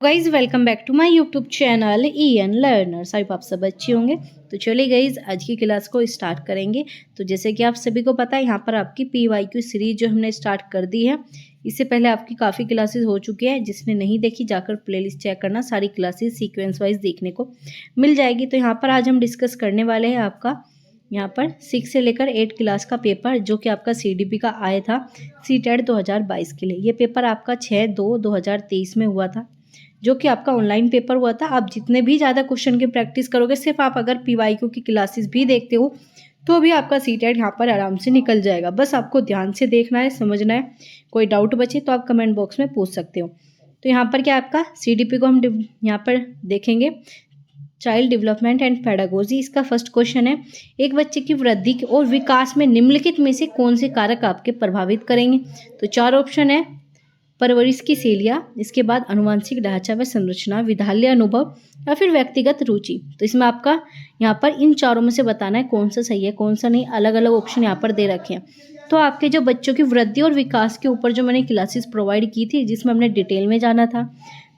Guys welcome back to my YouTube channel EN learners. आई आप सब अच्छे होंगे। तो चलिए गाइज़ आज की क्लास को स्टार्ट करेंगे। तो जैसे कि आप सभी को पता है यहाँ पर आपकी PYQ सीरीज जो हमने स्टार्ट कर दी है। इससे पहले आपकी काफ़ी क्लासेस हो चुकी है, जिसने नहीं देखी जाकर प्लेलिस्ट चेक करना, सारी क्लासेस सीक्वेंस वाइज देखने को मिल जाएगी। तो यहाँ पर आज हम डिस्कस करने वाले हैं आपका यहाँ पर 6 से लेकर 8 क्लास का पेपर, जो कि आपका CDP का आया था CTET 2022 के लिए। ये पेपर आपका 6/2/2023 में हुआ था, जो कि आपका ऑनलाइन पेपर हुआ था। आप जितने भी ज़्यादा क्वेश्चन की प्रैक्टिस करोगे, सिर्फ आप अगर PYQ की क्लासेस भी देखते हो तो भी आपका CTET यहाँ पर आराम से निकल जाएगा। बस आपको ध्यान से देखना है, समझना है। कोई डाउट बचे तो आप कमेंट बॉक्स में पूछ सकते हो। तो यहाँ पर क्या आपका CDP को हम यहाँ पर देखेंगे, चाइल्ड डेवलपमेंट एंड पेडागोजी। इसका फर्स्ट क्वेश्चन है, एक बच्चे की वृद्धि और विकास में निम्नलिखित में से कौन से कारक आपके प्रभावित करेंगे। तो 4 ऑप्शन है, परवरिश की शैलियाँ, इसके बाद अनुवांशिक ढांचा व संरचना, विद्यालय अनुभव या फिर व्यक्तिगत रुचि। तो इसमें आपका यहाँ पर इन चारों में से बताना है कौन सा सही है कौन सा नहीं। अलग अलग ऑप्शन यहाँ पर दे रखे हैं। तो आपके जो बच्चों की वृद्धि और विकास के ऊपर जो मैंने क्लासेस प्रोवाइड की थी, जिसमें हमने डिटेल में जाना था,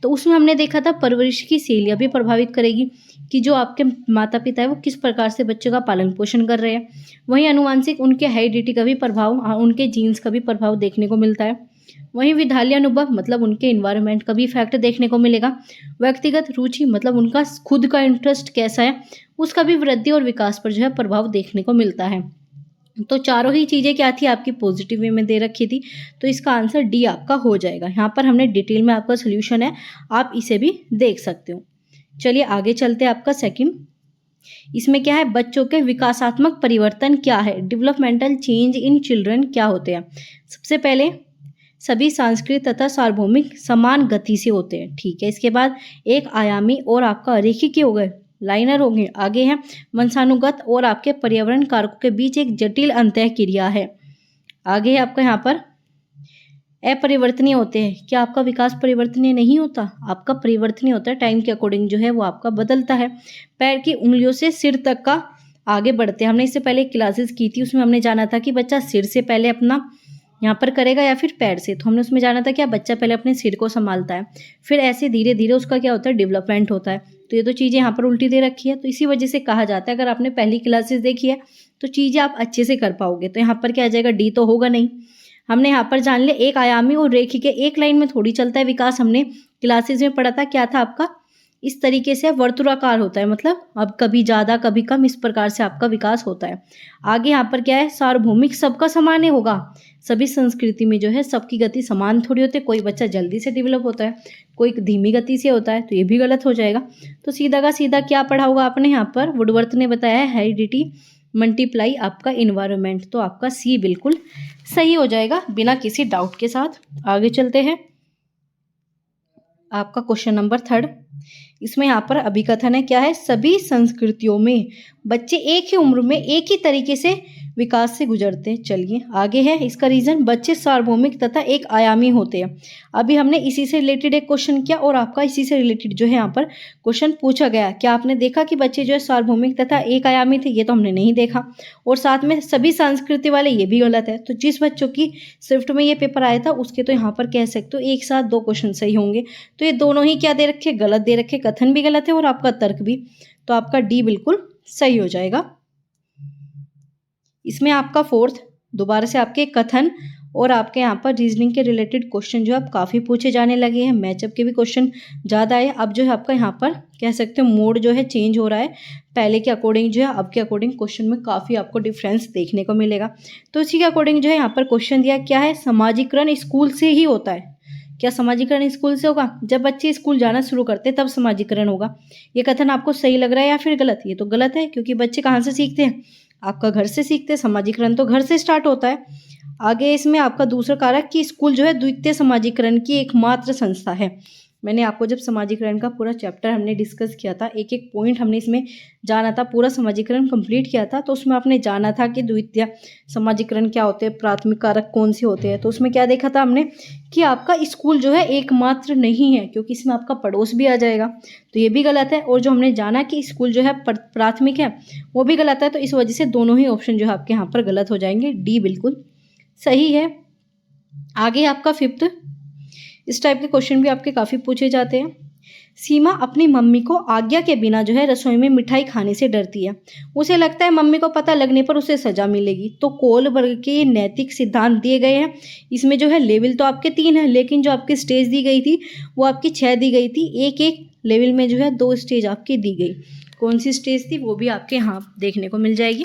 तो उसमें हमने देखा था परवरिश की शैलियाँ भी प्रभावित करेगी कि जो आपके माता पिता है वो किस प्रकार से बच्चों का पालन पोषण कर रहे हैं। वहीं अनुवांशिक, उनके हेरिडिटी का भी प्रभाव, उनके जीन्स का भी प्रभाव देखने को मिलता है। वहीं विद्यालय अनुभव मतलब उनके इन्वायरमेंट का भी इफेक्ट देखने को मिलेगा। व्यक्तिगत रुचि मतलब उनका खुद का इंटरेस्ट कैसा है, उसका भी वृद्धि और विकास पर जो है प्रभाव देखने को मिलता है। तो चारों ही चीज़ें क्या थी आपकी पॉजिटिव वे में दे रखी थी। तो इसका आंसर डी आपका हो जाएगा। यहाँ पर हमने डिटेल में आपका सोल्यूशन है, आप इसे भी देख सकते हो। चलिए आगे चलते हैं। आपका सेकंड, इसमें क्या है, बच्चों के विकासात्मक परिवर्तन क्या है, डेवलपमेंटल चेंज इन चिल्ड्रन क्या होते हैं। सबसे पहले सभी सांस्कृतिक तथा सार्वभौमिक समान गति से होते हैं, ठीक है। इसके बाद एक आयामी और आपका रेखीय हो गए, लाइनर हो गए। आगे है वंशानुगत और आपके पर्यावरण कारकों के बीच एक जटिल अंतः क्रिया है। आगे है आपका यहाँ पर अपरिवर्तनीय होते हैं। क्या आपका विकास परिवर्तनीय नहीं होता, आपका परिवर्तनीय होता है, टाइम के अकॉर्डिंग जो है वो आपका बदलता है। पैर की उंगलियों से सिर तक का आगे बढ़ते हैं। हमने इससे पहले क्लासेस की थी, उसमें हमने जाना था कि बच्चा सिर से पहले अपना यहाँ पर करेगा या फिर पैर से। तो हमने उसमें जाना था कि बच्चा पहले अपने सिर को संभालता है, फिर ऐसे धीरे धीरे उसका क्या होता है, डेवलपमेंट होता है। तो ये तो चीज़ें यहाँ पर उल्टी दे रखी है। तो इसी वजह से कहा जाता है, अगर आपने पहली क्लासेस देखी है तो चीज़ें आप अच्छे से कर पाओगे। तो यहाँ पर क्या आ जाएगा, डी तो होगा नहीं। हमने यहाँ पर जान लिया एक आयामी और रेखीय के, एक लाइन में थोड़ी चलता है विकास। हमने क्लासेस में पढ़ा था, क्या था आपका, इस तरीके से वर्तुलाकार होता है, मतलब अब कभी ज़्यादा कभी कम, इस प्रकार से आपका विकास होता है। आगे यहाँ पर क्या है, सार्वभौमिक, सबका समान होगा। सभी संस्कृति में जो है सबकी गति समान थोड़ी होती है, कोई बच्चा जल्दी से डेवलप होता है, कोई धीमी गति से होता है, तो ये भी गलत हो जाएगा। तो सीधा का सीधा क्या पढ़ा होगा आपने यहाँ पर, वुडवर्थ ने बताया है हेरिडिटी मल्टीप्लाई आपका इन्वायरमेंट। तो आपका सी बिल्कुल सही हो जाएगा बिना किसी डाउट के साथ। आगे चलते हैं। आपका क्वेश्चन नंबर 3, इसमें यहाँ पर अभिकथन है, क्या है, सभी संस्कृतियों में बच्चे एक ही उम्र में एक ही तरीके से विकास से गुजरते हैं। चलिए आगे है, इसका रीजन, बच्चे सार्वभौमिक तथा एक आयामी होते हैं। अभी हमने इसी से रिलेटेड एक क्वेश्चन किया और आपका इसी से रिलेटेड जो है यहाँ पर क्वेश्चन पूछा गया। क्या आपने देखा कि बच्चे जो है सार्वभौमिक तथा एक आयामी थे, ये तो हमने नहीं देखा। और साथ में सभी संस्कृति वाले, ये भी गलत है। तो जिस बच्चों की स्विफ्ट में ये पेपर आया था उसके तो यहाँ पर कह सकते हो एक साथ 2 क्वेश्चन सही होंगे। तो ये दोनों ही क्या दे रखे, गलत दे रखे, कथन भी गलत है और आपका तर्क भी। तो आपका डी बिल्कुल सही हो जाएगा। इसमें आपका 4th, दोबारा से आपके कथन और आपके यहाँ पर रीजनिंग के रिलेटेड क्वेश्चन जो अब काफ़ी पूछे जाने लगे हैं। मैचअप के भी क्वेश्चन ज़्यादा है। अब जो है आपका यहाँ पर कह सकते हो मोड जो है चेंज हो रहा है, पहले के अकॉर्डिंग जो है अब के अकॉर्डिंग क्वेश्चन में काफ़ी आपको डिफरेंस देखने को मिलेगा। तो इसी के अकॉर्डिंग जो है यहाँ पर क्वेश्चन दिया, क्या है, समाजीकरण स्कूल से ही होता है। क्या समाजीकरण स्कूल से होगा, जब बच्चे स्कूल जाना शुरू करते हैं तब समाजीकरण होगा। ये कथन आपको सही लग रहा है या फिर गलत, ये तो गलत है, क्योंकि बच्चे कहाँ से सीखते हैं, आपका घर से सीखते हैं। समाजीकरण तो घर से स्टार्ट होता है। आगे इसमें आपका दूसरा कारक कि स्कूल जो है द्वितीय समाजीकरण की एकमात्र संस्था है। मैंने आपको जब समाजीकरण का पूरा चैप्टर हमने डिस्कस किया था, एक एक पॉइंट हमने इसमें जाना था, पूरा समाजीकरण कंप्लीट किया था, तो उसमें आपने जाना था कि द्वितीय समाजीकरण क्या होते हैं, प्राथमिक कारक कौन से होते हैं। तो उसमें क्या देखा था हमने कि आपका स्कूल जो है एकमात्र नहीं है, क्योंकि इसमें आपका पड़ोस भी आ जाएगा, तो ये भी गलत है। और जो हमने जाना कि स्कूल जो है प्राथमिक है, वो भी गलत है। तो इस वजह से दोनों ही ऑप्शन जो है आपके यहाँ पर गलत हो जाएंगे, डी बिल्कुल सही है। आगे आपका 5th, इस टाइप के क्वेश्चन भी आपके काफ़ी पूछे जाते हैं। सीमा अपनी मम्मी को आज्ञा के बिना जो है रसोई में मिठाई खाने से डरती है। उसे लगता है मम्मी को पता लगने पर उसे सजा मिलेगी। तो कोलबर्ग के नैतिक सिद्धांत दिए गए हैं। इसमें जो है लेवल तो आपके 3 हैं, लेकिन जो आपकी स्टेज दी गई थी वो आपकी 6 दी गई थी। एक एक लेवल में जो है 2 स्टेज आपकी दी गई। कौन सी स्टेज थी वो भी आपके यहाँ देखने को मिल जाएगी।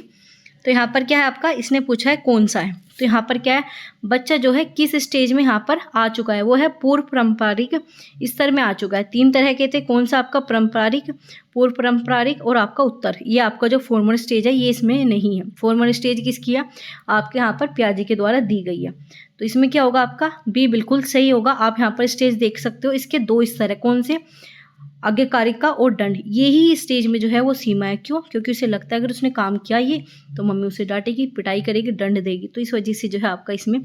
तो यहाँ पर क्या है आपका, इसने पूछा है कौन सा है, तो यहाँ पर क्या है, बच्चा जो है किस स्टेज में यहाँ पर आ चुका है, वो है पूर्व पारंपरिक स्तर में आ चुका है। 3 तरह के थे, कौन सा आपका पारंपरिक, पूर्व पारंपरिक और आपका उत्तर। ये आपका जो फॉर्मल स्टेज है ये इसमें नहीं है। फॉर्मल स्टेज किसकी है, आपके यहाँ पर पियाजे के द्वारा दी गई है। तो इसमें क्या होगा आपका बी बिल्कुल सही होगा। आप यहाँ पर स्टेज देख सकते हो, इसके 2 स्तर है, कौन से, आज्ञाकारिका और दंड। यही स्टेज में जो है वो सीमा है। क्यों, क्योंकि उसे लगता है अगर उसने काम किया ये तो मम्मी उसे डांटेगी, पिटाई करेगी, दंड देगी। तो इस वजह से जो है आपका इसमें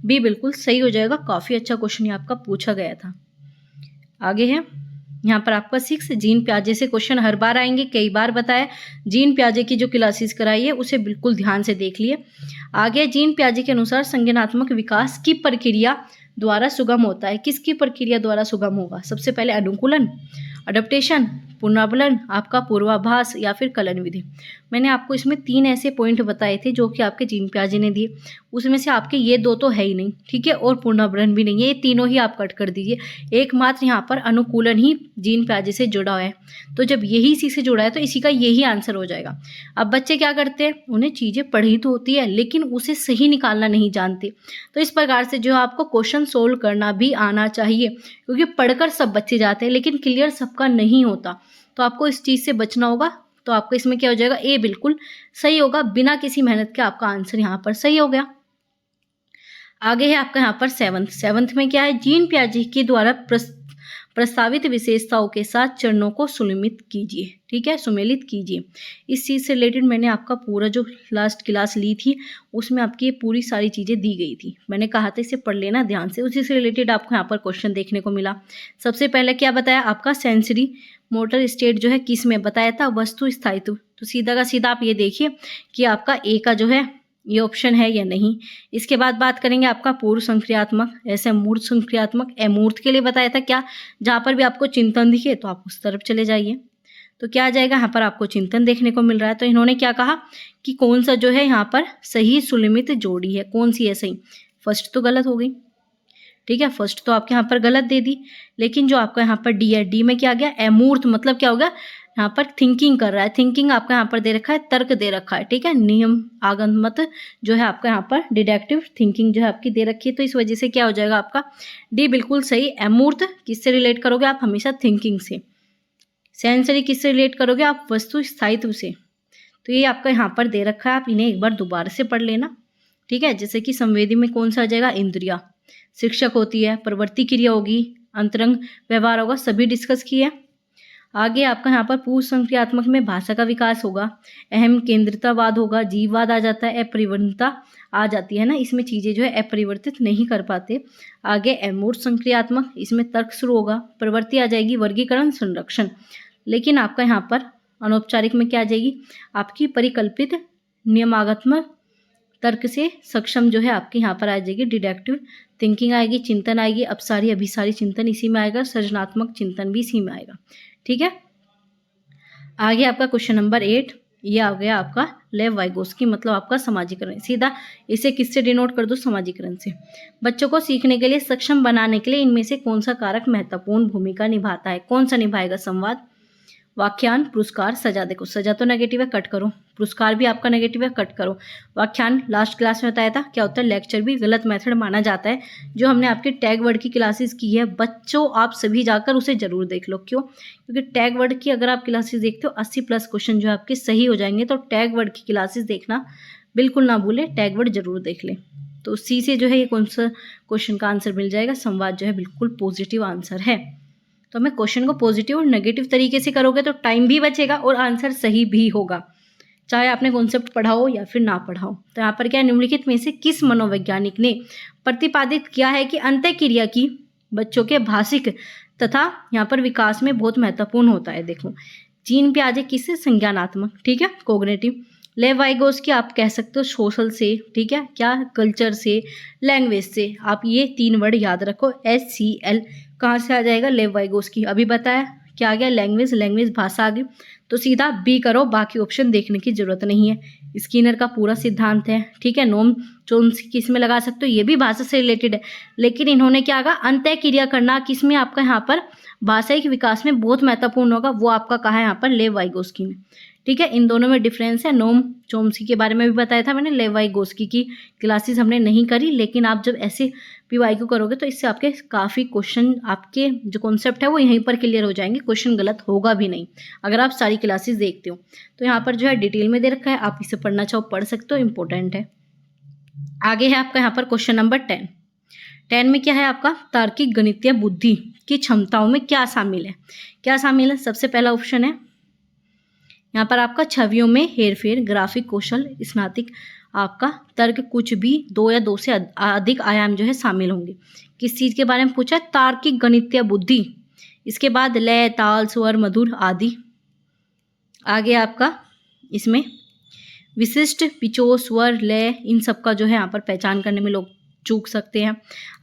बी बिल्कुल सही हो जाएगा। काफ़ी अच्छा क्वेश्चन ये आपका पूछा गया था। आगे है यहाँ पर आपका 6, जीन प्याजे से क्वेश्चन हर बार आएंगे, कई बार बताया। जीन प्याजे की जो क्लासेस कराई है उसे बिल्कुल ध्यान से देख लिए। आगे जीन प्याजे के अनुसार संज्ञानात्मक विकास की प्रक्रिया द्वारा सुगम होता है। किसकी प्रक्रिया द्वारा सुगम होगा, सबसे पहले अनुकूलन, अडप्टेशन, पुनर्वलन, आपका पूर्वाभास या फिर कलन विधि। मैंने आपको इसमें 3 ऐसे पॉइंट बताए थे जो कि आपके जीन प्याजे ने दिए, उसमें से आपके ये 2 तो है ही नहीं, ठीक है, और पुनर्वलन भी नहीं है। ये तीनों ही आप कट कर दीजिए। एकमात्र यहाँ पर अनुकूलन ही जीन प्याजे से जुड़ा है। तो जब यही इसी से जुड़ा है तो इसी का यही आंसर हो जाएगा। अब बच्चे क्या करते हैं, उन्हें चीज़ें पढ़ी तो होती है लेकिन उसे सही निकालना नहीं जानते। तो इस प्रकार से जो आपको क्वेश्चन सोल्व करना भी आना चाहिए, क्योंकि पढ़कर सब बच्चे जाते हैं लेकिन क्लियर सबका नहीं होता। तो आपको इस चीज़ से बचना होगा। तो आपको इसमें क्या हो जाएगा, ए बिल्कुल सही होगा। बिना किसी मेहनत के आपका आंसर यहाँ पर सही हो गया। आगे है आपका यहाँ पर 7th में क्या है, जीन प्याजे के द्वारा प्रस्तावित विशेषताओं के साथ चरणों को सुमिलित कीजिए। ठीक है, सुमेलित कीजिए। इस चीज़ से रिलेटेड मैंने आपका पूरा जो लास्ट क्लास ली थी उसमें आपकी ये पूरी सारी चीज़ें दी गई थी। मैंने कहा था इसे पढ़ लेना ध्यान से। उसी से रिलेटेड आपको यहाँ पर क्वेश्चन देखने को मिला। सबसे पहले क्या बताया आपका, सेंसरी मोटर स्टेट जो है किस में बताया था, वस्तु स्थायित्व। तो सीधा का सीधा आप ये देखिए कि आपका ए का जो है ये ऑप्शन है या नहीं। इसके बाद बात करेंगे आपका पूर्व संक्रियात्मक, ऐसे मूर्त संक्रियात्मक, अमूर्त के लिए बताया था क्या, जहाँ पर भी आपको चिंतन दिखे तो आप उस तरफ चले जाइए। तो क्या आ जाएगा, यहाँ पर आपको चिंतन देखने को मिल रहा है। तो इन्होंने क्या कहा कि कौन सा जो है यहाँ पर सही सुलिमित जोड़ी है, कौन सी है सही। फर्स्ट तो गलत हो गई, ठीक है, फर्स्ट तो आपके यहाँ पर गलत दे दी। लेकिन जो आपका यहाँ पर डी है, डी में क्या आ गया, अमूर्त, मतलब क्या होगा, यहाँ पर थिंकिंग कर रहा है। थिंकिंग आपका यहाँ पर दे रखा है, तर्क दे रखा है, ठीक है, नियम आगमत जो है आपका यहाँ पर डिडक्टिव थिंकिंग जो है आपकी दे रखी है। तो इस वजह से क्या हो जाएगा आपका डी बिल्कुल सही। अमूर्त किससे रिलेट करोगे आप, हमेशा थिंकिंग से। सेंसरी किससे रिलेट करोगे आप, वस्तु स्थायित्व से। तो ये आपका यहाँ पर दे रखा है, आप इन्हें एक बार दोबारा से पढ़ लेना, ठीक है। जैसे कि संवेदी में कौन सा आ जाएगा, इंद्रिया। शिक्षक होती है, प्रवृत्ति क्रिया होगी, अंतरंग व्यवहार होगा, सभी डिस्कस किया। आगे आपका यहाँ पर पूर्व संक्रियात्मक में भाषा का विकास होगा, अहम केंद्रितावाद होगा, जीववाद आ जाता है, अपरिवर्तनता आ जाती है ना, इसमें चीज़ें जो है अपरिवर्तित नहीं कर पाते। आगे अमूर्त संक्रियात्मक, इसमें तर्क शुरू होगा, प्रवृत्ति आ जाएगी, वर्गीकरण, संरक्षण। लेकिन आपका यहाँ पर अनौपचारिक में क्या आ जाएगी, आपकी परिकल्पित नियमात्मक तर्क से सक्षम जो है आपके यहाँ पर आ जाएगी, डिडक्टिव थिंकिंग आएगी, चिंतन आएगी, अपसारी अभिसारी चिंतन इसी में आएगा, सृजनात्मक चिंतन भी इसी में आएगा, ठीक है। आगे आपका क्वेश्चन नंबर 8, ये आ गया आपका लेव वाइगोस्की, मतलब आपका समाजीकरण। सीधा इसे किससे डिनोट कर दो, समाजीकरण से। बच्चों को सीखने के लिए सक्षम बनाने के लिए इनमें से कौन सा कारक महत्वपूर्ण भूमिका निभाता है, कौन सा निभाएगा, संवाद, व्याख्यान, पुरस्कार, सजा। देखो सजा तो नेगेटिव है, कट करो। पुरस्कार भी आपका नेगेटिव है, कट करो। व्याख्यान लास्ट क्लास में बताया था क्या होता है, लेक्चर भी गलत मेथड माना जाता है। जो हमने आपके टैग वर्ड की क्लासेस की है बच्चों, आप सभी जाकर उसे जरूर देख लो। क्यों, क्योंकि टैग वर्ड की अगर आप क्लासेस देखते हो 80+ क्वेश्चन जो आपके सही हो जाएंगे। तो टैग वर्ड की क्लासेस देखना बिल्कुल ना भूले, टैग वर्ड जरूर देख ले। तो सी से जो है ये कौन सा क्वेश्चन का आंसर मिल जाएगा, संवाद जो है बिल्कुल पॉजिटिव आंसर है। तो हमें क्वेश्चन को पॉजिटिव और नेगेटिव तरीके से करोगे तो टाइम भी बचेगा और आंसर सही भी होगा, चाहे आपने कॉन्सेप्ट पढ़ा हो या फिर ना पढ़ा हो। तो यहाँ पर क्या, निम्नलिखित में से किस मनोवैज्ञानिक ने प्रतिपादित किया है कि अंतःक्रिया की बच्चों के भाषिक तथा यहाँ पर विकास में बहुत महत्वपूर्ण होता है। देखो जीन प्याजे किससे, संज्ञानात्मक, ठीक है, कोग्निटिव। लेव वाइगोस्की आप कह सकते हो सोशल से, ठीक है, क्या, कल्चर से, लैंग्वेज से। आप ये 3 वर्ड याद रखो, SCL, कहाँ से आ जाएगा, लेव वाइगोस्की। अभी बताया क्या आ गया, लैंग्वेज, लैंग्वेज भाषा आ गई, तो सीधा बी करो, बाकी ऑप्शन देखने की जरूरत नहीं है। स्किनर का पूरा सिद्धांत है, ठीक है। नोम चोम्स्की किस में लगा सकते हो, ये भी भाषा से रिलेटेड है, लेकिन इन्होंने क्या कहा, अंतः क्रिया करना किस में आपका यहाँ पर भाषाई विकास में बहुत महत्वपूर्ण होगा, वो आपका कहा है यहाँ पर लेव वाइगोस्की में, ठीक है। इन दोनों में डिफरेंस है। नोम चोम्स्की के बारे में भी बताया था मैंने, लेव वाइगोस्की की क्लासेस हमने नहीं करी, लेकिन आप जब ऐसे PYQ करोगे तो इससे आपके काफ़ी क्वेश्चन, आपके जो कॉन्सेप्ट है वो यहीं पर क्लियर हो जाएंगे, क्वेश्चन गलत होगा भी नहीं अगर आप सारी क्लासेस देखते हो। तो यहाँ पर जो है डिटेल में दे रखा है, आप इसे पढ़ना चाहो पढ़ सकते हो, इंपॉर्टेंट है। आगे है आपका यहाँ पर क्वेश्चन नंबर 10 में क्या है आपका, तार्किक गणितीय बुद्धि की क्षमताओं में क्या शामिल है, क्या शामिल है। सबसे पहला ऑप्शन है यहाँ पर आपका छवियों में हेरफेर, ग्राफिक कौशल, स्नातिक आपका तर्क, कुछ भी 2 या 2 से अधिक आयाम जो है शामिल होंगे। किस चीज़ के बारे में पूछा है, तार्किक गणितीय बुद्धि। इसके बाद लय, ताल, स्वर, मधुर आदि। आगे आपका इसमें विशिष्ट पिचो, स्वर, लय, इन सब का जो है यहाँ पर पहचान करने में लोग चूक सकते हैं।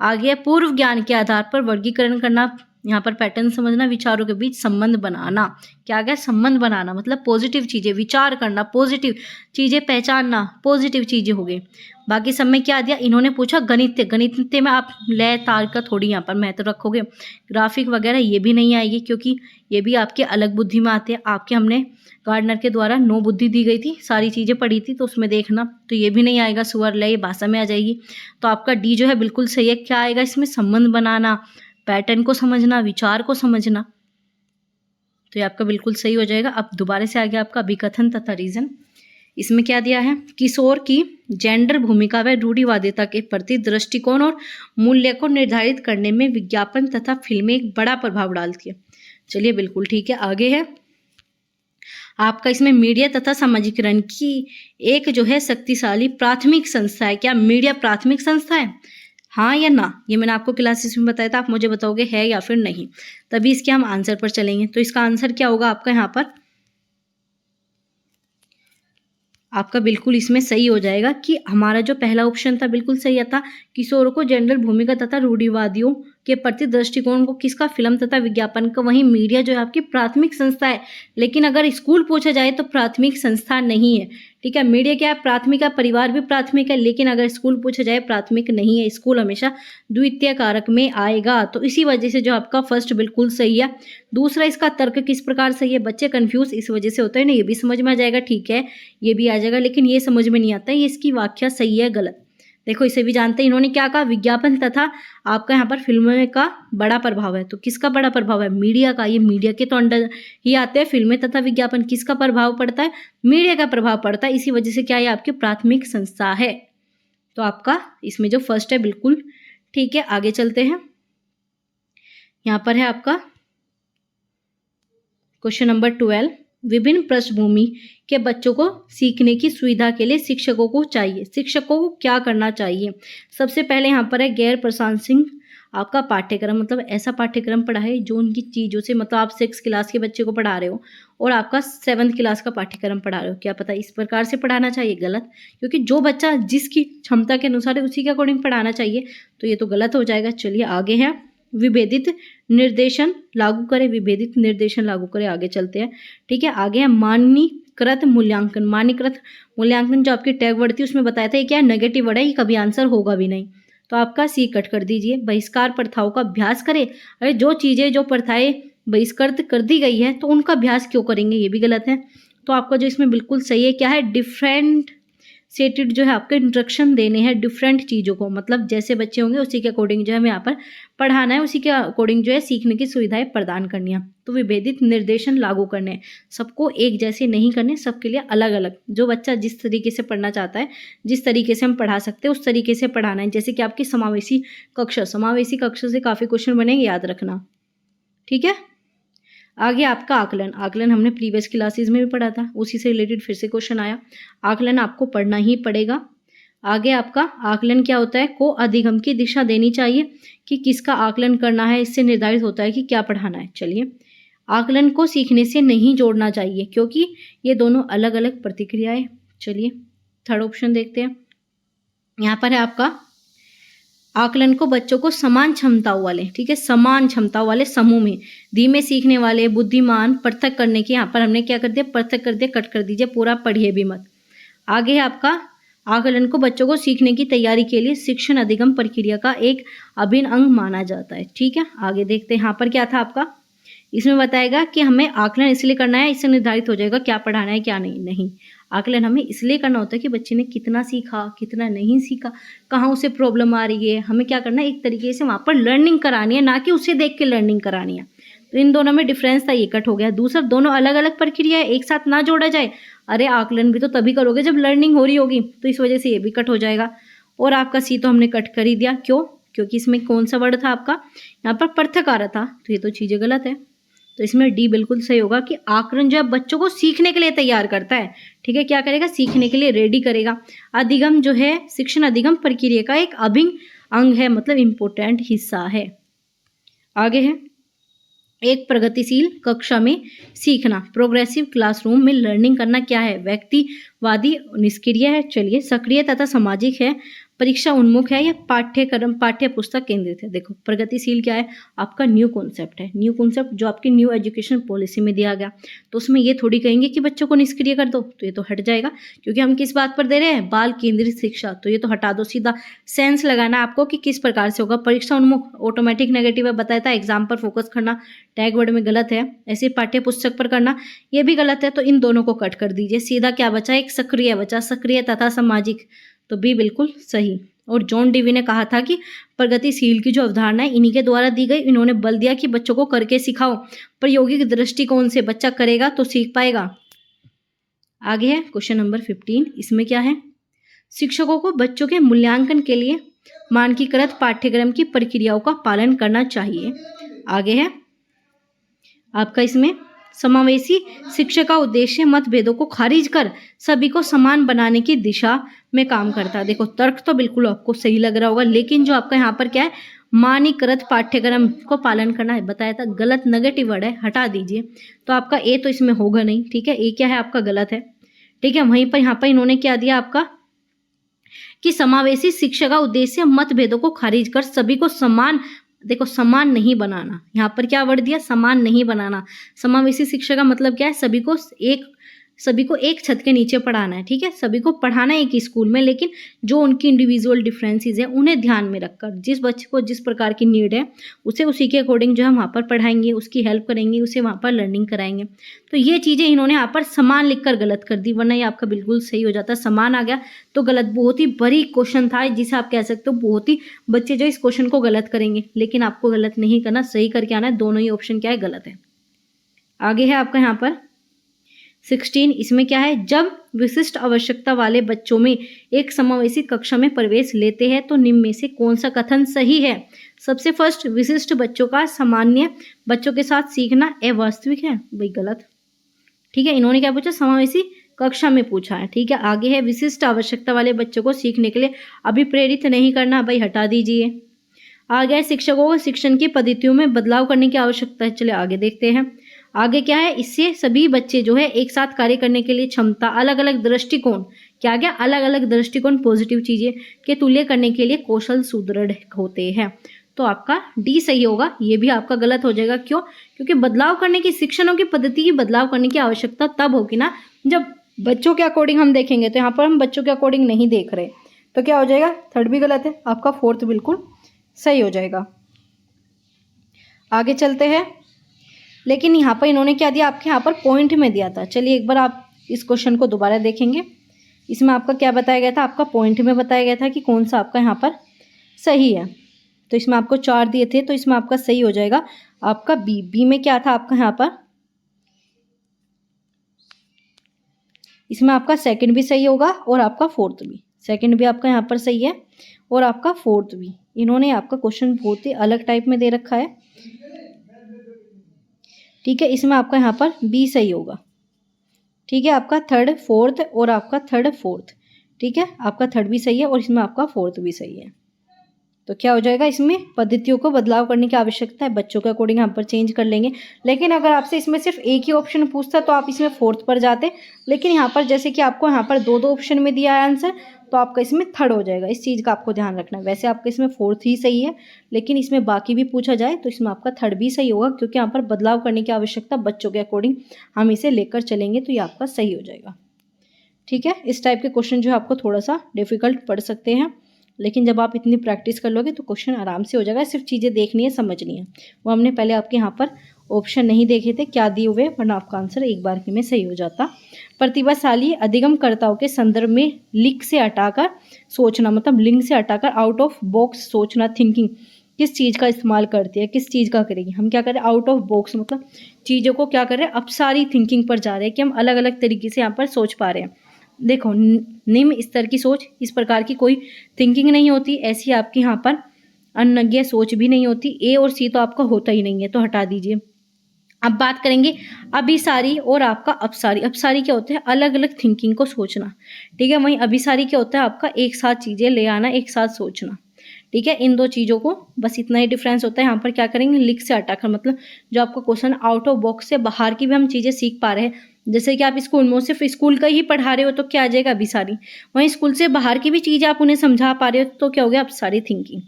आगे पूर्व ज्ञान के आधार पर वर्गीकरण करना, यहाँ पर पैटर्न समझना, विचारों के बीच संबंध बनाना। क्या गया, संबंध बनाना मतलब पॉजिटिव चीज़ें, विचार करना, पॉजिटिव चीज़ें पहचानना, पॉजिटिव चीज़ें हो गई। बाकी सब में क्या दिया, इन्होंने पूछा गणित्य, गणित्य में आप लय ताल का थोड़ी यहाँ पर महत्व रखोगे, ग्राफिक वगैरह ये भी नहीं आएगी, क्योंकि ये भी आपके अलग बुद्धि में आते हैं। आपके हमने गार्डनर के द्वारा 9 बुद्धि दी गई थी, सारी चीज़ें पढ़ी थी, तो उसमें देखना, तो ये भी नहीं आएगा। स्वर, लय भाषा में आ जाएगी। तो आपका डी जो है बिल्कुल सही है। क्या आएगा इसमें, संबंध बनाना, पैटर्न को समझना, विचार को समझना, तो ये आपका बिल्कुल सही हो जाएगा। अब दोबारा से आ गया आपका विकथन तथा रीजन। इसमें क्या दिया है, किशोर की जेंडर भूमिका व रूढ़िवादिता के प्रति दृष्टिकोण और मूल्य को निर्धारित करने में विज्ञापन तथा फिल्में एक बड़ा प्रभाव डालती है। चलिए बिल्कुल ठीक है। आगे है आपका इसमें मीडिया तथा सामाजिकरण की एक जो है शक्तिशाली प्राथमिक संस्था है। क्या मीडिया प्राथमिक संस्था है, हाँ या ना, ये मैंने आपको क्लासेस में बताया था, आप मुझे बताओगे है या फिर नहीं, तभी इसके हम आंसर पर चलेंगे। तो इसका आंसर क्या होगा आपका यहाँ पर, आपका बिल्कुल इसमें सही हो जाएगा कि हमारा जो पहला ऑप्शन था बिल्कुल सही था। किशोरों को जेंडर भूमिका तथा रूढ़िवादियों के प्रति दृष्टिकोण को किसका, फिल्म तथा विज्ञापन का। वहीं मीडिया जो है आपकी प्राथमिक संस्था है, लेकिन अगर स्कूल पूछा जाए तो प्राथमिक संस्था नहीं है, ठीक है। मीडिया क्या है, प्राथमिक है, परिवार भी प्राथमिक है, लेकिन अगर स्कूल पूछा जाए प्राथमिक नहीं है, स्कूल हमेशा द्वितीय कारक में आएगा। तो इसी वजह से जो आपका फर्स्ट बिल्कुल सही है। दूसरा इसका तर्क किस प्रकार सही है, बच्चे कंफ्यूज इस वजह से होता है ना, ये भी समझ में आ जाएगा, ठीक है, ये भी आ जाएगा, लेकिन ये समझ में नहीं आता है ये इसकी व्याख्या सही है गलत। देखो इसे भी जानते हैं, इन्होंने क्या कहा, विज्ञापन तथा आपका यहाँ पर फिल्मों का बड़ा प्रभाव है। तो किसका बड़ा प्रभाव है, मीडिया का। ये मीडिया के तो अंडर ही आते हैं फिल्में तथा विज्ञापन। किसका प्रभाव पड़ता है, मीडिया का प्रभाव पड़ता है। इसी वजह से क्या है आपकी प्राथमिक संस्था है। तो आपका इसमें जो फर्स्ट है बिल्कुल ठीक है। आगे चलते हैं, यहाँ पर है आपका क्वेश्चन नंबर 12। विभिन्न पृष्ठभूमि के बच्चों को सीखने की सुविधा के लिए शिक्षकों को शिक्षकों को क्या करना चाहिए। सबसे पहले यहाँ पर है गैर प्रशासनिक आपका पाठ्यक्रम, मतलब ऐसा पाठ्यक्रम पढ़ाए जो उनकी चीज़ों से, मतलब आप 6 क्लास के बच्चे को पढ़ा रहे हो और आपका 7th क्लास का पाठ्यक्रम पढ़ा रहे हो, क्या पता इस प्रकार से पढ़ाना चाहिए, गलत। क्योंकि जो बच्चा जिसकी क्षमता के अनुसार है उसी के अकॉर्डिंग पढ़ाना चाहिए, तो ये तो गलत हो जाएगा। चलिए आगे है विभेदित निर्देशन लागू करें, विभेदित निर्देशन लागू करें। आगे चलते हैं, ठीक है। आगे है मानकीकृत मूल्यांकन। मानकीकृत मूल्यांकन जो आपकी टैग वर्ड थी उसमें बताया था, ये क्या नेगेटिव वर्ड है, ये कभी आंसर होगा भी नहीं, तो आपका सी कट कर दीजिए। बहिष्कार प्रथाओं का अभ्यास करें। अरे जो चीज़ें, जो प्रथाएं बहिष्कृत कर दी गई है तो उनका अभ्यास क्यों करेंगे, ये भी गलत है। तो आपका जो इसमें बिल्कुल सही है क्या है, डिफरेंट सेटेड जो है आपके इंस्ट्रक्शन देने हैं डिफरेंट चीज़ों को, मतलब जैसे बच्चे होंगे उसी के अकॉर्डिंग जो है हमें यहाँ पर पढ़ाना है, उसी के अकॉर्डिंग जो है सीखने की सुविधाएं प्रदान करनी है। तो विभेदित निर्देशन लागू करने, सबको एक जैसे नहीं करने, सबके लिए अलग अलग। जो बच्चा जिस तरीके से पढ़ना चाहता है, जिस तरीके से हम पढ़ा सकते हैं उस तरीके से पढ़ाना है। जैसे कि आपकी समावेशी कक्षा से काफ़ी क्वेश्चन बनेंगे, याद रखना, ठीक है। आगे आपका आकलन हमने प्रीवियस क्लासेस में भी पढ़ा था, उसी से रिलेटेड फिर से क्वेश्चन आया। आकलन आपको पढ़ना ही पड़ेगा। आगे आपका आकलन क्या होता है, को अधिगम की दिशा देनी चाहिए कि किसका आकलन करना है, इससे निर्धारित होता है कि क्या पढ़ाना है। चलिए, आकलन को सीखने से नहीं जोड़ना चाहिए क्योंकि ये दोनों अलग अलग प्रतिक्रियाएं। चलिए थर्ड ऑप्शन देखते हैं, यहाँ पर है आपका आकलन को बच्चों को समान क्षमताओं वाले, ठीक है, समान क्षमताओं वाले समूह में धीमे सीखने वाले, बुद्धिमान, पृथक करने के, यहाँ पर हमने क्या कर दिया, पृथक कर दिया, कट कर दीजिए, पूरा पढ़िए भी मत। आगे है आपका आकलन को बच्चों को सीखने की तैयारी के लिए शिक्षण अधिगम प्रक्रिया का एक अभिन्न अंग माना जाता है। ठीक है, आगे देखते हैं यहाँ पर क्या था आपका। इसमें बताएगा कि हमें आकलन इसलिए करना है, इससे निर्धारित हो जाएगा क्या पढ़ाना है क्या नहीं। नहीं, आकलन हमें इसलिए करना होता है कि बच्चे ने कितना सीखा, कितना नहीं सीखा, कहाँ उसे प्रॉब्लम आ रही है, हमें क्या करना है, एक तरीके से वहाँ पर लर्निंग करानी है, ना कि उसे देख के लर्निंग करानी है। तो इन दोनों में डिफरेंस था, ये कट हो गया। दूसरा, दोनों अलग अलग प्रक्रिया है, एक साथ ना जोड़ा जाए। अरे आकलन भी तो तभी करोगे जब लर्निंग हो रही होगी, तो इस वजह से ये भी कट हो जाएगा। और आपका सी तो हमने कट कर ही दिया, क्यों, क्योंकि इसमें कौन सा वर्ड था आपका, यहाँ पर पृथक आ रहा था, तो ये तो चीज़ें गलत है। तो इसमें डी बिल्कुल सही होगा कि आकलन जो है बच्चों को सीखने के लिए तैयार करता है। ठीक है, क्या करेगा, सीखने के लिए रेडी करेगा। अधिगम जो है शिक्षण अधिगम प्रक्रिया का एक अभिन्न अंग है, मतलब इम्पोर्टेंट हिस्सा है। आगे है एक प्रगतिशील कक्षा में सीखना, प्रोग्रेसिव क्लासरूम में लर्निंग करना क्या है, व्यक्तिवादी, निष्क्रिय है, चलिए सक्रिय तथा सामाजिक है, परीक्षा उन्मुख है, या पाठ्यक्रम पाठ्य पुस्तक केंद्रित है। देखो प्रगतिशील क्या है, आपका न्यू कॉन्सेप्ट है, न्यू कॉन्सेप्ट जो आपकी न्यू एजुकेशन पॉलिसी में दिया गया। तो उसमें ये थोड़ी कहेंगे कि बच्चों को निष्क्रिय कर दो, तो ये तो हट जाएगा, क्योंकि हम किस बात पर दे रहे हैं, बाल केंद्रित शिक्षा, तो ये तो हटा दो। सीधा सेंस लगाना है आपको कि किस प्रकार से होगा। परीक्षा उन्मुख ऑटोमेटिक नेगेटिव है, बताया था, एग्जाम पर फोकस करना टैग वर्ड में गलत है। ऐसे पाठ्य पुस्तक पर करना ये भी गलत है, तो इन दोनों को कट कर दीजिए। सीधा क्या बचा, एक सक्रिय बचा, सक्रिय तथा सामाजिक, तो बी बिल्कुल सही। और जॉन डीवी ने कहा था कि प्रगतिशील की जो अवधारणा है इन्हीं के द्वारा दी गई। इन्होंने बल दिया कि बच्चों को करके सिखाओ, प्रायोगिक दृष्टिकोण से बच्चा करेगा तो सीख पाएगा। आगे है क्वेश्चन नंबर 15, इसमें क्या है, शिक्षकों को बच्चों के मूल्यांकन के लिए मानकीकृत पाठ्यक्रम की प्रक्रियाओं का पालन करना चाहिए। आगे है आपका इसमें समावेशी शिक्षा का उद्देश्य मतभेदों को खारिज कर सभी को समान बनाने की दिशा में काम करता है। देखो तर्क तो बिल्कुल आपको सही लग रहा होगा, लेकिन जो आपका यहाँ पर क्या है, मानकीकृत पाठ्यक्रम को पालन करना है, बताया था, गलत, नेगेटिव वर्ड है, हटा दीजिए। तो आपका ए तो इसमें होगा नहीं। ठीक है, ए क्या है आपका, गलत है। ठीक है, वहीं पर यहाँ पर इन्होंने क्या दिया आपका कि समावेशी शिक्षा का उद्देश्य मतभेदों को खारिज कर सभी को समान, देखो समान नहीं बनाना, यहाँ पर क्या वर्ड दिया, समान नहीं बनाना। समावेशी शिक्षा का मतलब क्या है, सभी को एक छत के नीचे पढ़ाना है। ठीक है, सभी को पढ़ाना है एक स्कूल में, लेकिन जो उनकी इंडिविजुअल डिफरेंसेस है उन्हें ध्यान में रखकर जिस बच्चे को जिस प्रकार की नीड है उसे उसी के अकॉर्डिंग जो है वहाँ पर पढ़ाएंगे, उसकी हेल्प करेंगे, उसे वहाँ पर लर्निंग कराएंगे। तो ये चीज़ें इन्होंने यहाँ पर समान लिखकर गलत कर दी, वरना ये आपका बिल्कुल सही हो जाता। समान आ गया तो गलत, बहुत ही बड़ी क्वेश्चन था जिसे आप कह सकते हो बहुत ही बच्चे जो इस क्वेश्चन को गलत करेंगे, लेकिन आपको गलत नहीं करना, सही करके आना है। दोनों ही ऑप्शन क्या है, गलत है। आगे है आपका यहाँ पर 16, इसमें क्या है, जब विशिष्ट आवश्यकता वाले बच्चों में एक समावेशी कक्षा में प्रवेश लेते हैं तो निम्न में से कौन सा कथन सही है। सबसे फर्स्ट, विशिष्ट बच्चों का सामान्य बच्चों के साथ सीखना अवास्तविक है, भाई गलत। ठीक है, इन्होंने क्या पूछा, समावेशी कक्षा में पूछा है। ठीक है, आगे है विशिष्ट आवश्यकता वाले बच्चों को सीखने के लिए अभिप्रेरित नहीं करना, भाई हटा दीजिए। आगे है शिक्षकों को शिक्षण की पद्धतियों में बदलाव करने की आवश्यकता है, चलिए आगे देखते हैं। आगे क्या है, इससे सभी बच्चे जो है एक साथ कार्य करने के लिए क्षमता, अलग अलग दृष्टिकोण, क्या गया, अलग अलग दृष्टिकोण, पॉजिटिव चीजें के तुल्य करने के लिए कौशल सुदृढ़ होते हैं। तो आपका डी सही होगा, ये भी आपका गलत हो जाएगा। क्यों, क्योंकि बदलाव करने की, शिक्षणों की पद्धति की बदलाव करने की आवश्यकता तब होगी ना जब बच्चों के अकॉर्डिंग हम देखेंगे। तो यहाँ पर हम बच्चों के अकॉर्डिंग नहीं देख रहे, तो क्या हो जाएगा, थर्ड भी गलत है, आपका फोर्थ बिल्कुल सही हो जाएगा। आगे चलते हैं, लेकिन यहाँ पर इन्होंने क्या दिया, आपके यहाँ पर पॉइंट में दिया था। चलिए एक बार आप इस क्वेश्चन को दोबारा देखेंगे। इसमें आपका क्या बताया गया था, आपका पॉइंट में बताया गया था कि कौन सा आपका यहाँ पर सही है। तो इसमें आपको 4 दिए थे, तो इसमें आपका सही हो जाएगा आपका बी। बी में क्या था आपका यहाँ पर, इसमें आपका सेकंड भी सही होगा और आपका फोर्थ भी, सेकंड भी आपका यहाँ पर सही है और आपका फोर्थ भी। इन्होंने आपका क्वेश्चन बहुत ही अलग टाइप में दे रखा है। ठीक है, इसमें आपका यहाँ पर बी सही होगा। ठीक है, आपका थर्ड फोर्थ और आपका थर्ड फोर्थ, ठीक है, आपका थर्ड भी सही है और इसमें आपका फोर्थ भी सही है। तो क्या हो जाएगा, इसमें पद्धतियों को बदलाव करने की आवश्यकता है, बच्चों के अकॉर्डिंग यहाँ पर चेंज कर लेंगे। लेकिन अगर आपसे इसमें सिर्फ एक ही ऑप्शन पूछता तो आप इसमें 4th पर जाते, लेकिन यहाँ पर जैसे कि आपको यहाँ पर 2 ऑप्शन में दिया है आंसर, तो आपका इसमें 3rd हो जाएगा। इस चीज़ का आपको ध्यान रखना है। वैसे आपका इसमें 4th ही सही है, लेकिन इसमें बाकी भी पूछा जाए तो इसमें आपका 3rd भी सही होगा, क्योंकि यहाँ पर बदलाव करने की आवश्यकता बच्चों के अकॉर्डिंग हम इसे लेकर चलेंगे, तो ये आपका सही हो जाएगा। ठीक है, इस टाइप के क्वेश्चन जो है आपको थोड़ा सा डिफिकल्ट पड़ सकते हैं, लेकिन जब आप इतनी प्रैक्टिस कर लोगे तो क्वेश्चन आराम से हो जाएगा। सिर्फ चीज़ें देखनी है, समझनी है। वो हमने पहले आपके यहाँ पर ऑप्शन नहीं देखे थे क्या दिए हुए, वरना आपका आंसर एक बार में सही हो जाता। प्रतिभाशाली अधिगमकर्ताओं के संदर्भ में लिंक से हटाकर सोचना, मतलब लिंक से हटाकर आउट ऑफ बॉक्स सोचना, थिंकिंग किस चीज़ का इस्तेमाल करती है, किस चीज़ का करेगी। हम क्या करें, आउट ऑफ बॉक्स मतलब चीज़ों को क्या कर रहे हैं, अब सारी थिंकिंग पर जा रहे हैं कि हम अलग अलग तरीके से यहाँ पर सोच पा रहे हैं। देखो, निम्न स्तर की सोच, इस प्रकार की कोई थिंकिंग नहीं होती, ऐसी आपकी यहाँ पर अनज्ञ सोच भी नहीं होती। ए और सी तो आपका होता ही नहीं है, तो हटा दीजिए। अब बात करेंगे अभिसारी और आपका अपसारी। अपसारी क्या होता है, अलग अलग थिंकिंग को सोचना। ठीक है, वहीं अभिसारी क्या होता है, आपका एक साथ चीज़ें ले आना, एक साथ सोचना। ठीक है, इन 2 चीज़ों को बस इतना ही डिफरेंस होता है। यहाँ पर क्या करेंगे, लिंक से हटाकर, मतलब जो आपका क्वेश्चन आउट ऑफ बॉक्स से बाहर की भी हम चीज़ें सीख पा रहे हैं। जैसे कि आप स्कूल में सिर्फ स्कूल का ही पढ़ा रहे हो तो क्या आ जाएगा, अभिसारी। वहीं स्कूल से बाहर की भी चीज़ आप उन्हें समझा पा रहे हो तो क्या हो गया, अपसारी थिंकिंग।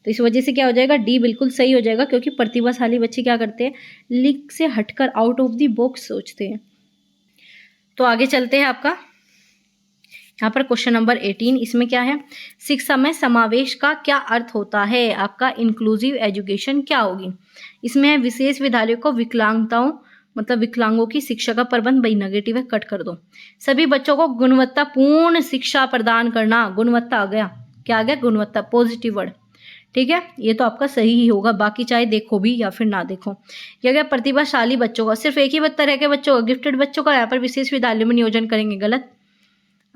तो इस वजह से क्या हो जाएगा, डी बिल्कुल सही हो जाएगा, क्योंकि प्रतिभाशाली बच्चे क्या करते हैं, लिंक से हटकर आउट ऑफ द बॉक्स सोचते हैं। तो आगे चलते हैं। आपका यहाँ पर क्वेश्चन नंबर 18, इसमें क्या है, शिक्षा में समावेश का क्या अर्थ होता है। आपका इंक्लूसिव एजुकेशन क्या होगी। इसमें है विशेष विद्यालयों को विकलांगताओं, मतलब विकलांगों की शिक्षा का प्रबंध, भाई नेगेटिव है, कट कर दो। सभी बच्चों को गुणवत्तापूर्ण शिक्षा प्रदान करना, गुणवत्ता आ गया, क्या आ गया, गुणवत्ता, पॉजिटिव वर्ड। ठीक है, ये तो आपका सही ही होगा, बाकी चाहे देखो भी या फिर ना देखो। क्या क्या, प्रतिभाशाली बच्चों का, सिर्फ एक ही तरह के बच्चों का, गिफ्टेड बच्चों का यहाँ पर विशेष विद्यालयों में नियोजन करेंगे, गलत।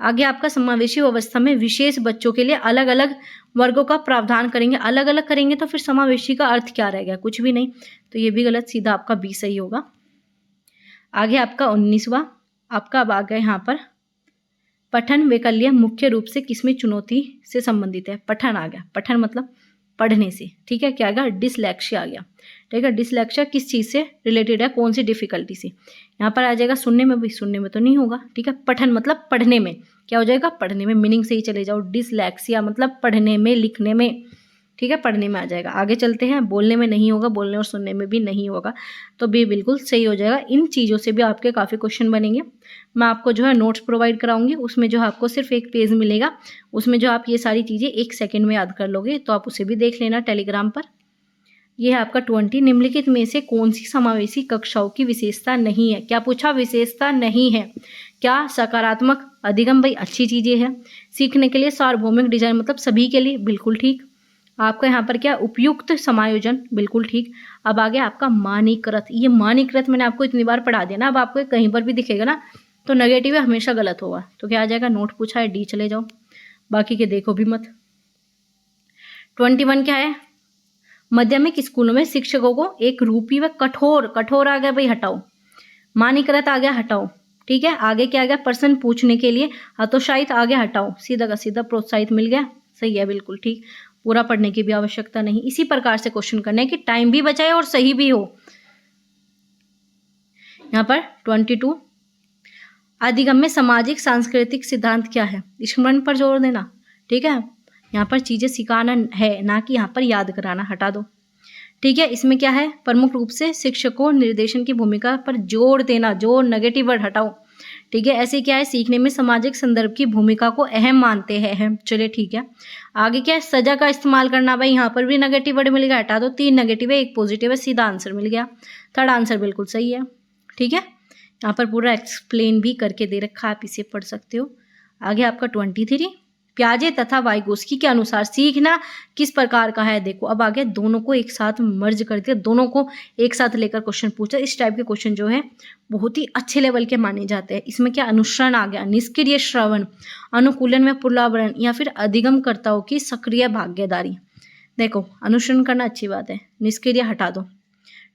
आगे आपका समावेशी व्यवस्था में विशेष बच्चों के लिए अलग अलग वर्गों का प्रावधान करेंगे, अलग अलग करेंगे तो फिर समावेशी का अर्थ क्या रहेगा, कुछ भी नहीं, तो ये भी गलत, सीधा आपका बी सही होगा। आगे आपका 19वां, आपका अब आ गया यहाँ पर पठन वैकल्य मुख्य रूप से किसमें चुनौती से संबंधित है। पठन आ गया, पठन मतलब पढ़ने से। ठीक है, क्या आ गया, डिसलेक्सिया आ गया। ठीक है, डिसलेक्सिया किस चीज़ से रिलेटेड है, कौन सी डिफिकल्टी से। यहाँ पर आ जाएगा सुनने में, भी सुनने में तो नहीं होगा। ठीक है, पठन मतलब पढ़ने में, क्या हो जाएगा, पढ़ने में, मीनिंग से ही चले जाओ। डिसलेक्सिया मतलब पढ़ने में, लिखने में। ठीक है, पढ़ने में आ जाएगा। आगे चलते हैं, बोलने में नहीं होगा, बोलने और सुनने में भी नहीं होगा, तो बी बिल्कुल सही हो जाएगा। इन चीज़ों से भी आपके काफ़ी क्वेश्चन बनेंगे। मैं आपको जो है नोट्स प्रोवाइड कराऊंगी, उसमें जो है आपको सिर्फ एक पेज मिलेगा, उसमें जो आप ये सारी चीज़ें 1 सेकंड में याद कर लोगे, तो आप उसे भी देख लेना टेलीग्राम पर। यह है आपका 20, निम्नलिखित में से कौन सी समावेशी कक्षाओं की विशेषता नहीं है। क्या पूछा, विशेषता नहीं है। क्या, सकारात्मक अधिगम, भाई अच्छी चीज़ें हैं। सीखने के लिए सार्वभौमिक डिजाइन, मतलब सभी के लिए, बिल्कुल ठीक। आपका यहाँ पर क्या, उपयुक्त समायोजन, बिल्कुल ठीक। अब आ गया आपका मानीकृत। ये मानीकृत मैंने आपको इतनी बार पढ़ा दिया ना, अब आपको कहीं पर भी दिखेगा ना तो नेगेटिव है, हमेशा गलत होगा। तो क्या आ जाएगा, नोट पूछा है, डी चले जाओ, बाकी के देखो भी मत। 21 क्या है, माध्यमिक स्कूलों में शिक्षकों को एक रूपी व कठोर, कठोर आ गया भाई, हटाओ। मानीकृत आ गया, हटाओ। ठीक है, आगे क्या आ गया, प्रश्न पूछने के लिए हतोत्साहित आ गया, हटाओ। सीधा का सीधा प्रोत्साहित मिल गया, सही है, बिल्कुल ठीक। पूरा पढ़ने की भी आवश्यकता नहीं, इसी प्रकार से क्वेश्चन करने कि टाइम भी बचाए और सही भी हो। यहाँ पर 22, अधिगम में सामाजिक सांस्कृतिक सिद्धांत क्या है, स्मरण पर जोर देना। ठीक है, यहाँ पर चीजें सिखाना है, ना कि यहाँ पर याद कराना, हटा दो। ठीक है, इसमें क्या है, प्रमुख रूप से शिक्षकों निर्देशन की भूमिका पर जोर देना, जोर नेगेटिव वर्ड हटाओ। ठीक है, ऐसे क्या है, सीखने में सामाजिक संदर्भ की भूमिका को अहम मानते हैं, अहम, चलिए ठीक है। आगे क्या है, सजा का इस्तेमाल करना, भाई यहाँ पर भी नेगेटिव वर्ड मिल गया, हटा दो। 3 नेगेटिव है, 1 पॉजिटिव है, सीधा आंसर मिल गया। 3rd आंसर बिल्कुल सही है। ठीक है, यहाँ पर पूरा एक्सप्लेन भी करके दे रखा, आप इसे पढ़ सकते हो। आगे आपका 23, प्याजे तथा वाइगोस्की के अनुसार सीखना किस प्रकार का है। देखो, अब आगे दोनों को एक साथ मर्ज कर दिया, दोनों को एक साथ लेकर क्वेश्चन पूछा। इस टाइप के क्वेश्चन जो है बहुत ही अच्छे लेवल के माने जाते हैं। इसमें क्या, अनुसरण आ गया, निष्क्रिय श्रवण, अनुकूलन में पुनरावरण, या फिर अधिगमकर्ताओं की सक्रिय भागीदारी। देखो, अनुसरण करना अच्छी बात है, निष्क्रिय हटा दो।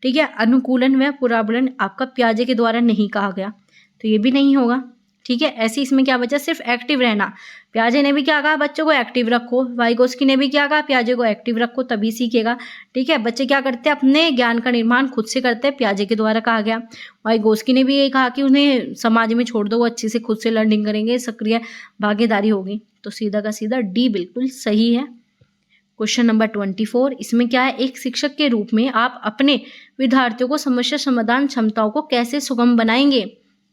ठीक है, अनुकूलन व पुनरावरण आपका प्याजे के द्वारा नहीं कहा गया, तो ये भी नहीं होगा। ठीक है, ऐसे इसमें क्या बचा, सिर्फ एक्टिव रहना। पियाजे ने भी क्या कहा, बच्चों को एक्टिव रखो। वाइगोस्की ने भी क्या कहा, पियाजे को एक्टिव रखो तभी सीखेगा। ठीक है, बच्चे क्या करते हैं, अपने ज्ञान का निर्माण खुद से करते हैं, पियाजे के द्वारा कहा गया। वाइगोस्की ने भी ये कहा कि उन्हें समाज में छोड़ दो, वो अच्छे से खुद से लर्निंग करेंगे, सक्रिय भागीदारी होगी। तो सीधा का सीधा डी बिल्कुल सही है। क्वेश्चन नंबर 24, इसमें क्या है, एक शिक्षक के रूप में आप अपने विद्यार्थियों को समस्या समाधान क्षमताओं को कैसे सुगम बनाएंगे?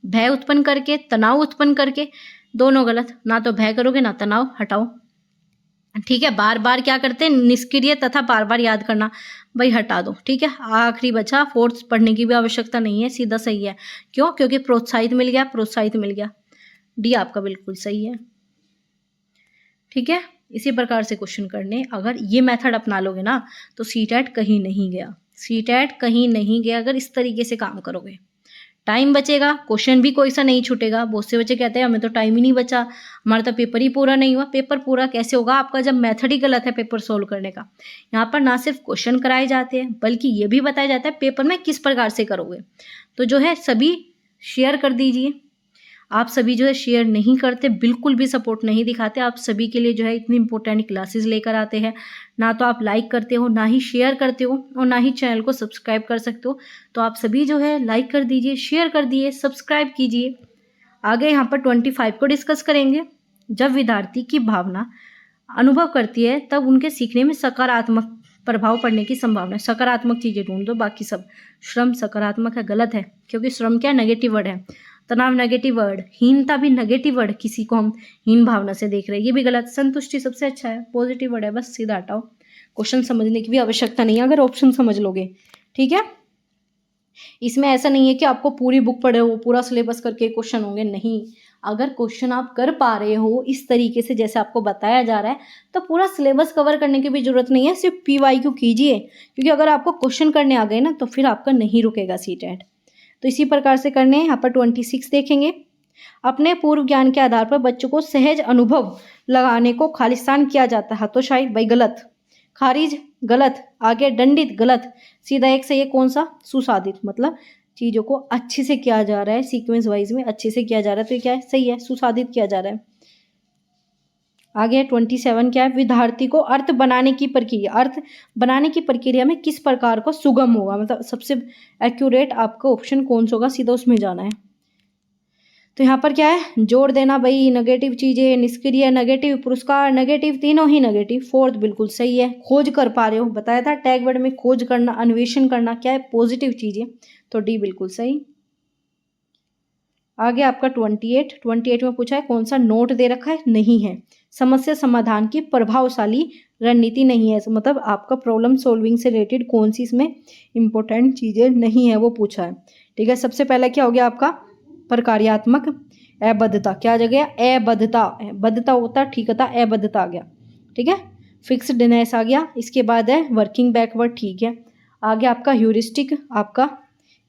भय उत्पन्न करके, तनाव उत्पन्न करके? दोनों गलत, ना तो भय करोगे ना तनाव, हटाओ। ठीक है, बार बार क्या करते हैं, निष्क्रिय तथा बार बार याद करना, भाई हटा दो। ठीक है, आखिरी बचा फोर्थ, पढ़ने की भी आवश्यकता नहीं है, सीधा सही है। क्यों? क्योंकि प्रोत्साहित मिल गया, प्रोत्साहित मिल गया। डी आपका बिल्कुल सही है। ठीक है, इसी प्रकार से क्वेश्चन करने, अगर ये मेथड अपना लोगे ना तो सीटेट कहीं नहीं गया, सीटेट कहीं नहीं गया अगर इस तरीके से काम करोगे। टाइम बचेगा, क्वेश्चन भी कोई सा नहीं छूटेगा। बहुत से बच्चे कहते हैं हमें तो टाइम ही नहीं बचा, हमारा तो पेपर ही पूरा नहीं हुआ। पेपर पूरा कैसे होगा आपका जब मेथड ही गलत है पेपर सोल्व करने का। यहाँ पर ना सिर्फ क्वेश्चन कराए जाते हैं बल्कि ये भी बताया जाता है पेपर में किस प्रकार से करोगे। तो जो है सभी शेयर कर दीजिए। आप सभी जो है शेयर नहीं करते, बिल्कुल भी सपोर्ट नहीं दिखाते। आप सभी के लिए जो है इतनी इंपॉर्टेंट क्लासेस लेकर आते हैं, ना तो आप लाइक करते हो, ना ही शेयर करते हो, और ना ही चैनल को सब्सक्राइब कर सकते हो। तो आप सभी जो है लाइक कर दीजिए, शेयर कर दिए, सब्सक्राइब कीजिए। आगे यहाँ पर 25 को डिस्कस करेंगे। जब विद्यार्थी की भावना अनुभव करती है तब उनके सीखने में सकारात्मक प्रभाव पड़ने की संभावना है। सकारात्मक चीज़ें ढूंढ दो, बाकी सब। श्रम सकारात्मक है, गलत है, क्योंकि श्रम क्या नेगेटिव वर्ड है। तनाव नेगेटिव वर्ड, हीनता भी नेगेटिव वर्ड, किसी को हम हीन भावना से देख रहे हैं, ये भी गलत। संतुष्टि सबसे अच्छा है, पॉजिटिव वर्ड है, बस सीधा हटाओ। क्वेश्चन समझने की भी आवश्यकता नहीं है अगर ऑप्शन समझ लोगे। ठीक है, इसमें ऐसा नहीं है कि आपको पूरी बुक पढ़े हो, पूरा सिलेबस करके क्वेश्चन होंगे, नहीं। अगर क्वेश्चन आप कर पा रहे हो इस तरीके से जैसे आपको बताया जा रहा है तो पूरा सिलेबस कवर करने की भी जरूरत नहीं है, सिर्फ PYQ कीजिए। क्योंकि अगर आपको क्वेश्चन करने आ गए ना तो फिर आपका नहीं रुकेगा सीटेट। तो इसी प्रकार से करने हैं। यहाँ पर 26 देखेंगे। अपने पूर्व ज्ञान के आधार पर बच्चों को सहज अनुभव लगाने को खालिस्तान किया जाता है, तो शायद भाई गलत। खारिज गलत, आगे दंडित गलत, सीधा एक सही है। कौन सा? सुसाधित, मतलब चीज़ों को अच्छे से किया जा रहा है, सीक्वेंस वाइज में अच्छे से किया जा रहा है, तो ये क्या है? सही है, सुसाधित किया जा रहा है। आगे 27 क्या है? विद्यार्थी को अर्थ बनाने की प्रक्रिया, अर्थ बनाने की प्रक्रिया में किस प्रकार को सुगम होगा, मतलब सबसे एक्यूरेट आपका ऑप्शन कौन सा होगा, सीधा उसमें जाना है। तो यहाँ पर क्या है? जोड़ देना भाई, नेगेटिव चीज़ें, निष्क्रिय, नेगेटिव, पुरस्कार नेगेटिव, तीनों ही नेगेटिव। फोर्थ बिल्कुल सही है। खोज कर पा रहे हो, बताया था टैग वर्ड में खोज करना, अन्वेषण करना क्या है? पॉजिटिव चीज़ें, तो डी बिल्कुल सही। आगे आपका 28 में पूछा है कौन सा नोट दे रखा है? नहीं है। समस्या समाधान की प्रभावशाली रणनीति नहीं है, मतलब आपका प्रॉब्लम सॉल्विंग से रिलेटेड कौन सी इसमें इंपॉर्टेंट चीज़ें नहीं है वो पूछा है। ठीक है, सबसे पहला क्या हो गया आपका? प्रकार्यात्मक अबद्धता। क्या जगह? अबद्धता, बद्धता होता, ठीकता, अबद्धता आ गया। ठीक है, फिक्सडनेस आ गया। इसके बाद है वर्किंग बैकवर्ड, ठीक है। आगे आपका ह्यूरिस्टिक, आपका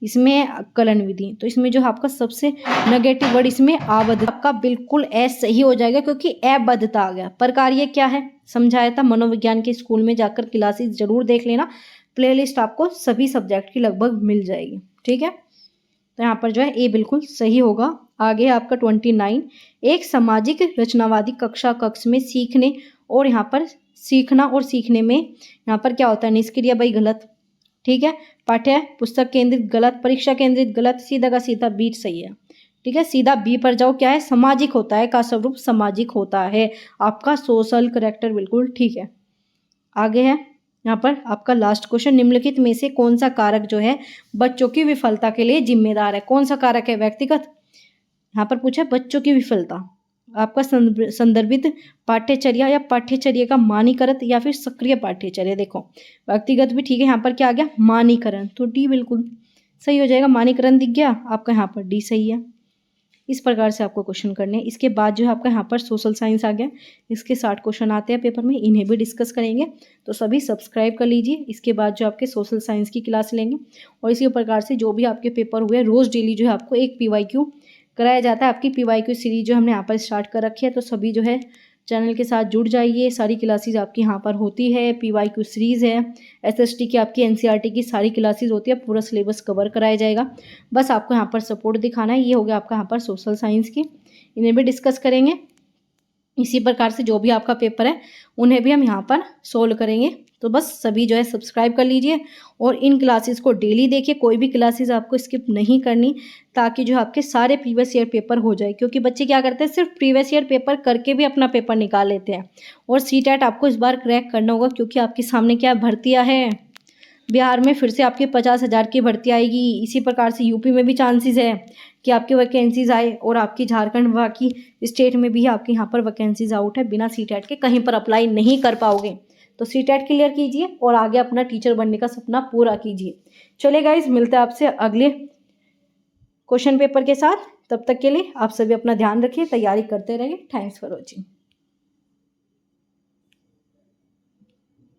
इसमें कलन विधि, तो इसमें जो आपका सबसे नेगेटिव वर्ड इसमें आबद्धता, आपका बिल्कुल सही हो जाएगा क्योंकि अबद्धता आ गया। प्रकार्य क्या है? समझाया था, मनोविज्ञान के स्कूल में जाकर क्लासेस जरूर देख लेना, प्लेलिस्ट आपको सभी सब्जेक्ट की लगभग मिल जाएगी। ठीक है, तो यहाँ पर जो है ए बिल्कुल सही होगा। आगे आपका 29, एक सामाजिक रचनावादी कक्ष में सीखने और यहाँ पर सीखना और सीखने में यहाँ पर क्या होता है? निष्क्रिय, भाई गलत। ठीक है, पाठ्य पुस्तक केंद्रित गलत, परीक्षा केंद्रित गलत, सीधा का सीधा बी सही है। ठीक है, सीधा बी पर जाओ। क्या है? सामाजिक होता है, का स्वरूप सामाजिक होता है, आपका सोशल करेक्टर बिल्कुल ठीक है। आगे है यहाँ पर आपका लास्ट क्वेश्चन, निम्नलिखित में से कौन सा कारक जो है बच्चों की विफलता के लिए जिम्मेदार है? कौन सा कारक है? व्यक्तिगत, यहाँ पर पूछा बच्चों की विफलता, आपका संदर्भित पाठ्यचर्या या पाठ्यचर्या का मानीकरण या फिर सक्रिय पाठ्यचर्या। देखो व्यक्तिगत भी ठीक है, यहाँ पर क्या आ गया? मानीकरण, तो डी बिल्कुल सही हो जाएगा। मानीकरण दिख गया आपका, यहाँ पर डी सही है। इस प्रकार से आपको क्वेश्चन करने हैं। इसके बाद जो है आपका यहाँ पर सोशल साइंस आ गया, इसके 60 क्वेश्चन आते हैं पेपर में, इन्हें भी डिस्कस करेंगे, तो सभी सब्सक्राइब कर लीजिए। इसके बाद जो आपके सोशल साइंस की क्लास लेंगे और इसी प्रकार से जो भी आपके पेपर हुए रोज़ डेली जो है आपको एक PYQ कराया जाता है। आपकी PYQ सीरीज जो हमने यहाँ पर स्टार्ट कर रखी है, तो सभी जो है चैनल के साथ जुड़ जाइए। सारी क्लासेस आपकी यहाँ पर होती है, PYQ सीरीज़ है, SST की आपकी NCERT की सारी क्लासेस होती है, पूरा सिलेबस कवर कराया जाएगा। बस आपको यहाँ पर सपोर्ट दिखाना है। ये हो गया आपका यहाँ पर सोशल साइंस की, इन्हें भी डिस्कस करेंगे। इसी प्रकार से जो भी आपका पेपर है उन्हें भी हम यहाँ पर सोल्व करेंगे। तो बस सभी जो है सब्सक्राइब कर लीजिए और इन क्लासेस को डेली देखिए, कोई भी क्लासेस आपको स्किप नहीं करनी, ताकि जो है आपके सारे प्रीवियस ईयर पेपर हो जाए। क्योंकि बच्चे क्या करते हैं, सिर्फ प्रीवियस ईयर पेपर करके भी अपना पेपर निकाल लेते हैं। और सीटेट आपको इस बार क्रैक करना होगा, क्योंकि आपके सामने क्या भर्तियाँ हैं, बिहार में फिर से आपकी 50,000 की भर्ती आएगी। इसी प्रकार से यूपी में भी चांसेस है कि आपकी वैकेंसीज आए, और आपकी झारखंड बाकी स्टेट में भी आपके यहाँ पर वैकेंसीज आउट है। बिना सीटेट के कहीं पर अप्लाई नहीं कर पाओगे। तो सीटेट क्लियर कीजिए और आगे अपना टीचर बनने का सपना पूरा कीजिए। चलिए गाइज, मिलते हैं आपसे अगले क्वेश्चन पेपर के साथ। तब तक के लिए आप सभी अपना ध्यान रखिए, तैयारी करते रहिए। Thanks for watching.